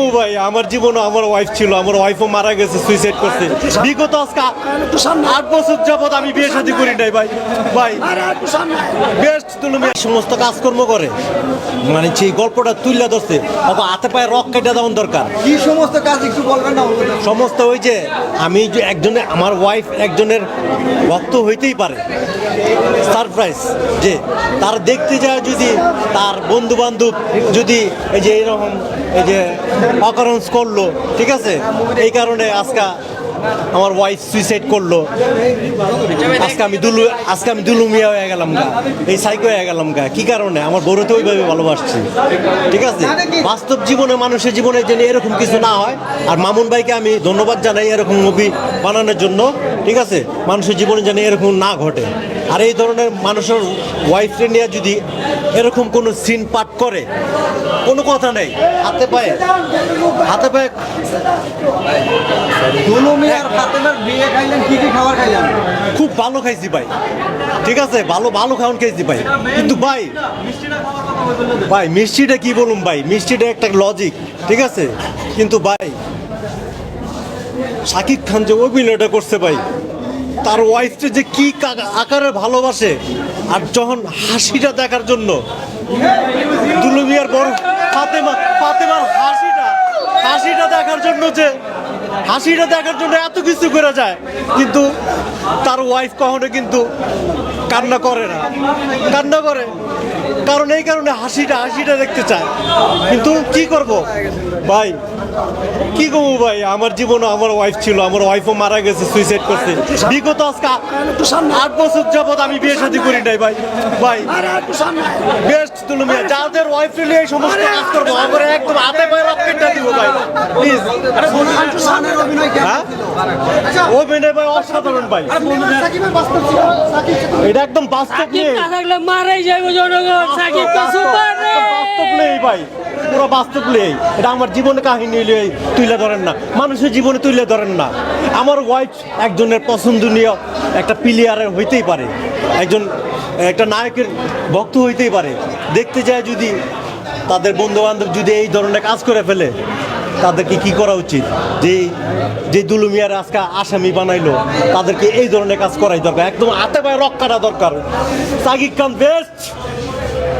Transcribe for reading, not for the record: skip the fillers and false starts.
কমু ভাই, আমার জীবনে আমার ওয়াইফ ছিল, আমার ওয়াইফও মারা গেছে, সুইসাইড করছে। বিগত আজকে 8 বছর যাবত আমি বিয়ে শাদী করি নাই ভাই। ভাই বেস্ট তুমি সমস্ত কাজকর্ম করে, মানে সেই গল্পটা তুলে ধরছে, হাতে পায়ে রক কেটে দেওয়ার দরকার। কি সমস্ত কাজ একটু বলবেন না? সমস্ত ওই যে আমি যে একজনের, আমার ওয়াইফ একজনের ভক্ত হইতেই পারে, সারপ্রাইজ যে তার দেখতে যায়, যদি তার বন্ধু বান্ধব যদি এই যে এরকম এই যে অকারেন্স করলো, ঠিক আছে, এই কারণে আজকে আমার ওয়াইফ সুইসাইড করলো। আজকে আমি দুলু মিয়া হয়ে গেলাম গা, এই সাইকো হয়ে গেলাম গা। কি কারণে? আমার বড়তে ওইভাবে ভালোবাসছি, ঠিক আছে। বাস্তব জীবনে, মানুষের জীবনে যেন এরকম কিছু না হয়। আর মামুন ভাইকে আমি ধন্যবাদ জানাই এরকম মুভি বানানোর জন্য, ঠিক আছে। মানুষের জীবনে যেন এরকম না ঘটে। আর এই ধরনের মানুষের ওয়াইফকে নিয়ে যদি এরকম কোনো সিন পাঠ করে, কোনো কথা নেই, হাতে পায়ে দুলু মিয়ার ফাতেমার বিয়ে খাইলেন, কি কি খাবার খাইলেন? খুব ভালো খাইছি ভাই, ঠিক আছে, ভালো খাওয়ান খাইছি ভাই। কিন্তু ভাই মিষ্টিটা কি বলুন ভাই, মিষ্টিটা একটা লজিক, ঠিক আছে। কিন্তু ভাই শাকিব খান যে অভিনয়টা করছে ভাই, তার ওয়াইফকে যে কি আকারে ভালোবাসে, আর যখন হাসিটা দেখার জন্য দুলু মিয়ার বড় ফাতেমার হাসিটা দেখার জন্য, যে হাসিটা দেখার জন্য এত কিছু করে যায়, কিন্তু তার ওয়াইফ কখনো কিন্তু কান্না করে না, কান্না করে কারণ এই কারণে হাসিটা দেখতে চায়। কিন্তু কি করব ভাই, কি করবো ভাই, আমার জীবনে আমার ওয়াইফ ছিল, আমার ওয়াইফও মারা গেছে, সুইসাইড করছে। বিগত আজকে 8 বছর যাবত আমি বিয়ে শাদী করি নাই ভাই। ভাই বেস্ট তুলু মিয়া, যাদের ওয়াইফ নিয়ে এই সমস্ত কাজ করবো, আমার একদম হাতে পায়ে রকেটটা দিব ভাই, প্লিজ। হ্যাঁ, অভিনয় ভাই অসাধারণ ভাই, এটা একদম বাস্তব নেই, মারাই যাবে জনগণ। সাকিব তো সুপার রে, বাস্তব নেই ভাই, পুরো বাস্তব নেই। এটা আমার জীবনে কাহিনী তুলে ধরেন না, মানুষের জীবনে তুলে ধরেন না। আমার ওয়াইফ একজনের পছন্দনীয় একটা প্লেয়ারের হইতেই পারে, একটা নায়কের ভক্ত হইতেই পারে। দেখতে যায় যদি তাদের বন্ধু বান্ধব যদি এই ধরনের কাজ করে ফেলে, তাদেরকে কি করা উচিত? যে দুলু মিয়ার আজকে আসামি বানাইলো, তাদেরকে এই ধরনের কাজ করাই দরকার, একদম হাতে পায়ে রক কাটা দরকার। সাকিব খান বেস্ট।